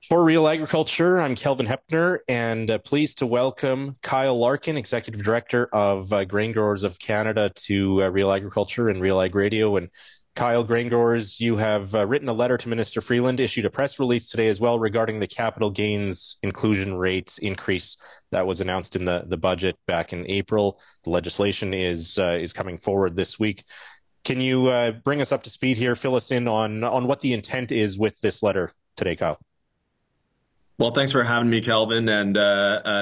For Real Agriculture, I'm Kelvin Hepner, and pleased to welcome Kyle Larkin, Executive Director of Grain Growers of Canada, to Real Agriculture and Real Ag Radio. And Kyle, grain growers, you have written a letter to Minister Freeland, issued a press release today as well regarding the capital gains inclusion rate increase that was announced in the budget back in April. The legislation is coming forward this week. Can you bring us up to speed here? Fill us in on what the intent is with this letter today, Kyle. Well, thanks for having me, Kelvin. And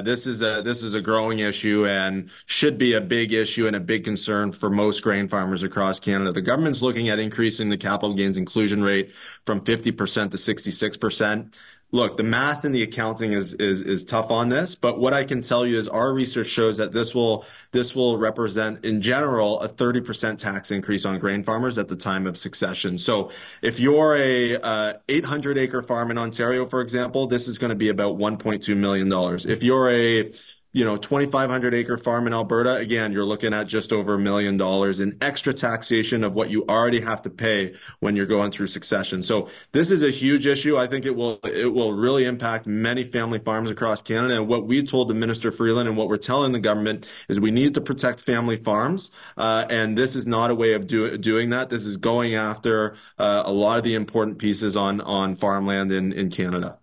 this is a growing issue and should be a big issue and a big concern for most grain farmers across Canada. The government's looking at increasing the capital gains inclusion rate from 50% to 66%. Look, the math and the accounting is tough on this, but what I can tell you is our research shows that this will represent, in general, a 30% tax increase on grain farmers at the time of succession. So if you're a 800-acre farm in Ontario, for example, this is going to be about $1.2 million. If you're a 2,500-acre farm in Alberta, again, you're looking at just over $1 million in extra taxation of what you already have to pay when you're going through succession. So this is a huge issue. I think it will really impact many family farms across Canada. And what we told the Minister Freeland and what we're telling the government is we need to protect family farms. And this is not a way of doing that. This is going after a lot of the important pieces on farmland in Canada.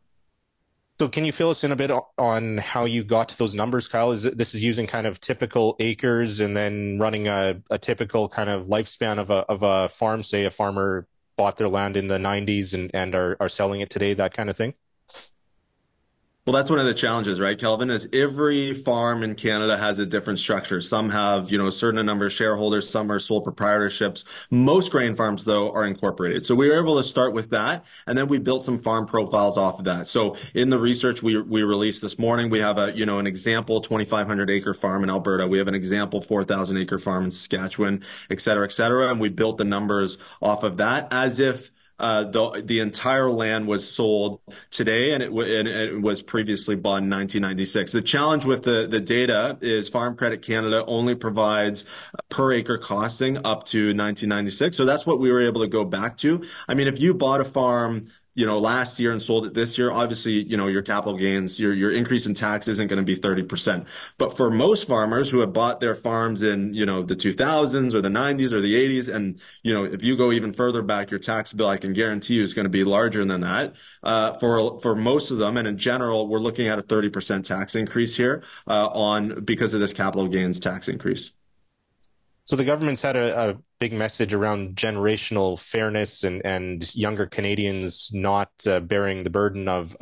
So can you fill us in a bit on how you got to those numbers, Kyle? This is using kind of typical acres and then running a typical kind of lifespan of a farm, say a farmer bought their land in the 90s and are selling it today, that kind of thing? Well, that's one of the challenges, right, Kelvin, is every farm in Canada has a different structure. Some have, a certain number of shareholders, some are sole proprietorships. Most grain farms, though, are incorporated. So we were able to start with that, and then we built some farm profiles off of that. So in the research we released this morning, we have an example 2,500 acre farm in Alberta. We have an example 4,000 acre farm in Saskatchewan, et cetera, et cetera. And we built the numbers off of that as if the entire land was sold today, and it was previously bought in 1996. The challenge with the data is Farm Credit Canada only provides per acre costing up to 1996. So that's what we were able to go back to. I mean, if you bought a farm last year and sold it this year, obviously, your capital gains, your increase in tax isn't going to be 30%. But for most farmers who have bought their farms in, the 2000s or the 90s or the 80s, and, if you go even further back, your tax bill, I can guarantee you is going to be larger than that. For most of them, and in general, we're looking at a 30% tax increase here, because of this capital gains tax increase. So the government's had a big message around generational fairness and younger Canadians not bearing the burden of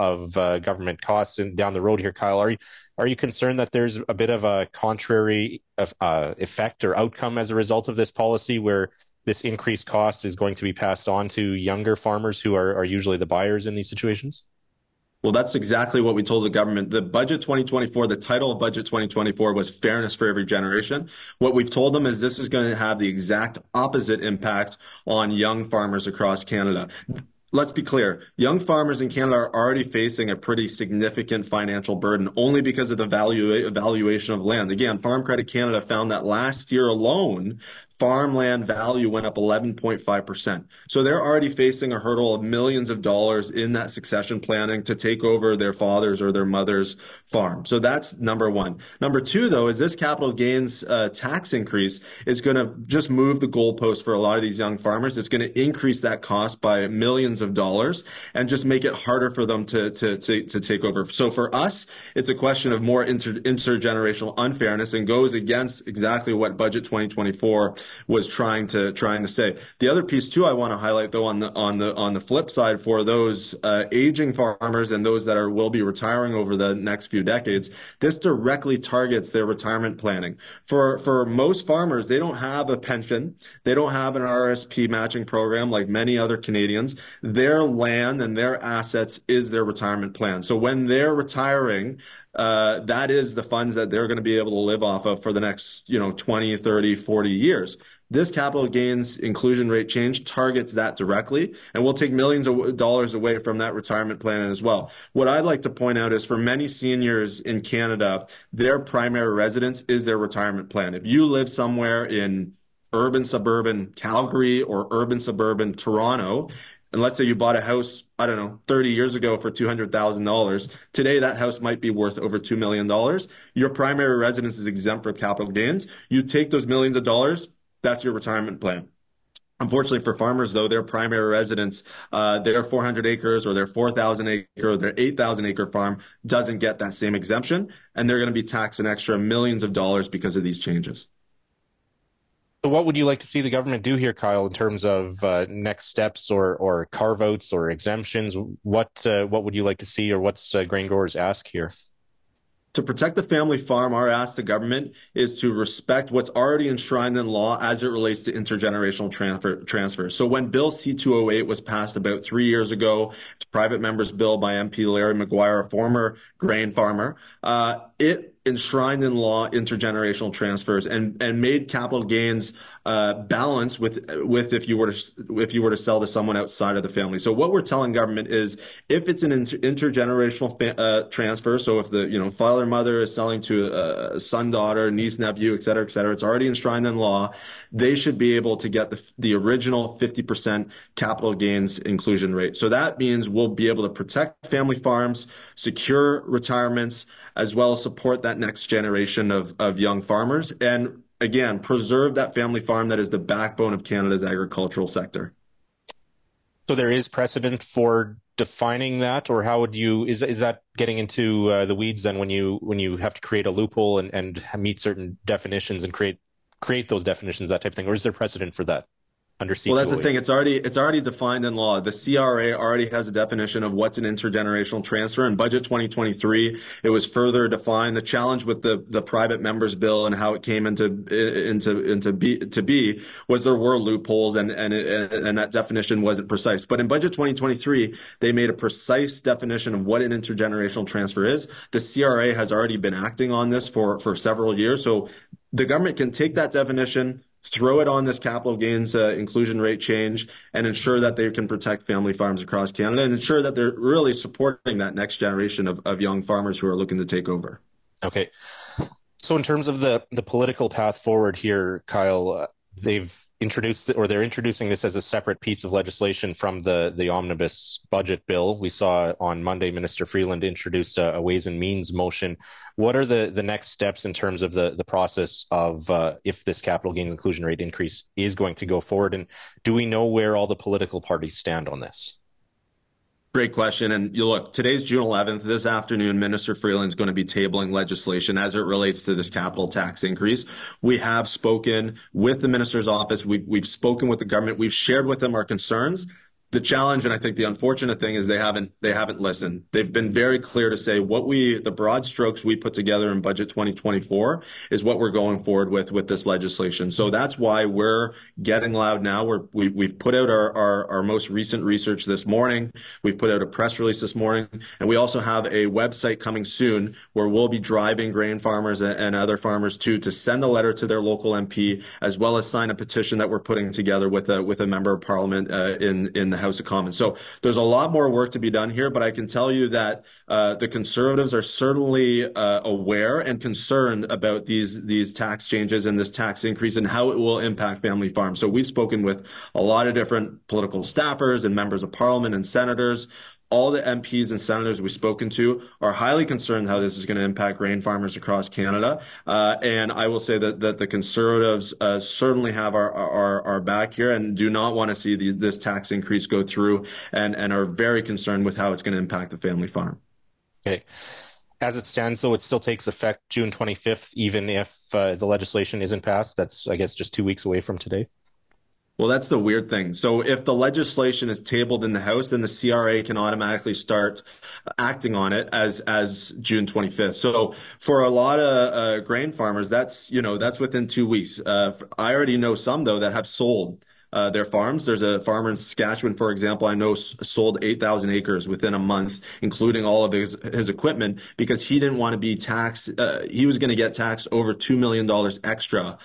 government costs and down the road here. Kyle, are you concerned that there's a bit of a contrary effect or outcome as a result of this policy, where this increased cost is going to be passed on to younger farmers who are usually the buyers in these situations? Well, that's exactly what we told the government. The budget 2024, the title of budget 2024 was fairness for every generation. What we've told them is this is going to have the exact opposite impact on young farmers across Canada. Let's be clear. Young farmers in Canada are already facing a pretty significant financial burden only because of the valuation of land. Again, Farm Credit Canada found that last year alone, farmland value went up 11.5%. So they're already facing a hurdle of millions of dollars in that succession planning to take over their father's or their mother's farm. So that's number one. Number two, though, is this capital gains tax increase is going to just move the goalpost for a lot of these young farmers. It's going to increase that cost by millions of dollars and just make it harder for them to take over. So for us, it's a question of more intergenerational unfairness and goes against exactly what Budget 2024 was trying to say. The other piece too I want to highlight, though, on the flip side, for those aging farmers and those that will be retiring over the next few decades, this directly targets their retirement planning. For most farmers, they don't have a pension, they don't have an RSP matching program like many other Canadians. Their land and their assets is their retirement plan. So when they're retiring, that is the funds that they're going to be able to live off of for the next, 20, 30, 40 years. This capital gains inclusion rate change targets that directly and will take millions of dollars away from that retirement plan as well. What I'd like to point out is for many seniors in Canada, their primary residence is their retirement plan. If you live somewhere in urban suburban Calgary or urban suburban Toronto, and let's say you bought a house, I don't know, 30 years ago for $200,000. Today, that house might be worth over $2 million. Your primary residence is exempt from capital gains. You take those millions of dollars, that's your retirement plan. Unfortunately for farmers, though, their primary residence, their 400 acres or their 4,000 acre or their 8,000 acre farm doesn't get that same exemption, and they're going to be taxed an extra millions of dollars because of these changes. So what would you like to see the government do here, Kyle, in terms of next steps or carve-outs or exemptions? What would you like to see, or what's grain growers ask here? To protect the family farm, our ask to government is to respect what's already enshrined in law as it relates to intergenerational transfer. So when Bill C-208 was passed about 3 years ago, it's a private member's bill by MP Larry Maguire, a former grain farmer, it enshrined in law intergenerational transfers and made capital gains balance with if you were to sell to someone outside of the family. So what we're telling government is if it's an intergenerational transfer, so if the father mother is selling to a son, daughter, niece, nephew, et cetera, it's already enshrined in law, they should be able to get the original 50% capital gains inclusion rate. So that means we'll be able to protect family farms, secure retirements, as well as support that next generation of young farmers, and again, preserve that family farm that is the backbone of Canada's agricultural sector. So there is precedent for defining that, or how would you, is that getting into the weeds then when you have to create a loophole and meet certain definitions and create those definitions, that type of thing, or is there precedent for that under C208? Well, that's the thing. It's already defined in law. The CRA already has a definition of what's an intergenerational transfer. In Budget 2023, it was further defined. The challenge with the private members bill and how it came into be was there were loopholes and that definition wasn't precise. But in Budget 2023, they made a precise definition of what an intergenerational transfer is. The CRA has already been acting on this for several years. So the government can take that definition, throw it on this capital gains inclusion rate change, and ensure that they can protect family farms across Canada and ensure that they're really supporting that next generation of young farmers who are looking to take over. Okay. So in terms of the political path forward here, Kyle, they've introduced, or they're introducing this as a separate piece of legislation from the omnibus budget bill. We saw on Monday Minister Freeland introduce a Ways and Means motion. What are the next steps in terms of the process of if this capital gains inclusion rate increase is going to go forward? And do we know where all the political parties stand on this? Great question. And you look, today's June 11th. This afternoon, Minister Freeland is going to be tabling legislation as it relates to this capital tax increase. We have spoken with the minister's office. We've spoken with the government. We've shared with them our concerns. The challenge, and I think the unfortunate thing, is they haven't listened. They've been very clear to say the broad strokes we put together in Budget 2024 is what we're going forward with this legislation. So that's why we're getting loud now. We've put out our most recent research this morning. We've put out a press release this morning, and we also have a website coming soon where we'll be driving grain farmers and other farmers to send a letter to their local MP, as well as sign a petition that we're putting together with a member of Parliament in the House of Commons. So there's a lot more work to be done here, but I can tell you that the Conservatives are certainly aware and concerned about these tax changes and this tax increase and how it will impact family farms. So we've spoken with a lot of different political staffers and members of Parliament and senators. All the MPs and senators we've spoken to are highly concerned how this is going to impact grain farmers across Canada. And I will say that the Conservatives certainly have our back here and do not want to see this tax increase go through and are very concerned with how it's going to impact the family farm. Okay. As it stands, though, it still takes effect June 25th, even if the legislation isn't passed. That's, I guess, just 2 weeks away from today. Well, that's the weird thing. So if the legislation is tabled in the House, then the CRA can automatically start acting on it as June 25th. So for a lot of grain farmers, that's within 2 weeks. I already know some, though, that have sold their farms. There's a farmer in Saskatchewan, for example, I know sold 8,000 acres within a month, including all of his equipment, because he didn't want to be taxed. He was going to get taxed over $2 million extra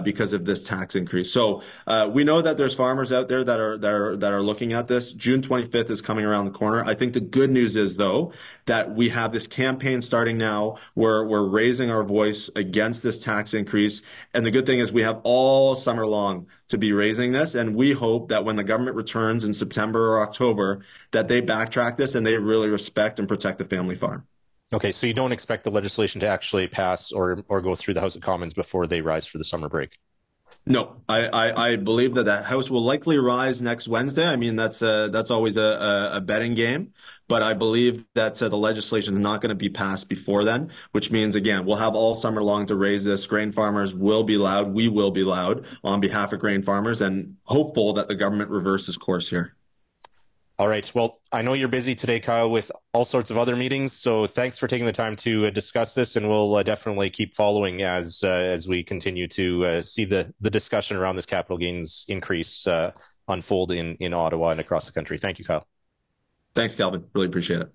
because of this tax increase. So we know that there's farmers out there that are looking at this. June 25th is coming around the corner. I think the good news is, though, that we have this campaign starting now where we're raising our voice against this tax increase. And the good thing is we have all summer long to be raising this. And we hope that when the government returns in September or October, that they backtrack this and they really respect and protect the family farm. Okay, so you don't expect the legislation to actually pass or go through the House of Commons before they rise for the summer break? No, I believe that that House will likely rise next Wednesday. I mean, that's always a betting game, but I believe that the legislation is not going to be passed before then, which means, again, we'll have all summer long to raise this. Grain farmers will be loud. We will be loud on behalf of grain farmers and hopeful that the government reverses course here. All right. Well, I know you're busy today, Kyle, with all sorts of other meetings. So thanks for taking the time to discuss this, and we'll definitely keep following as we continue to see the discussion around this capital gains increase unfold in Ottawa and across the country. Thank you, Kyle. Thanks, Calvin. Really appreciate it.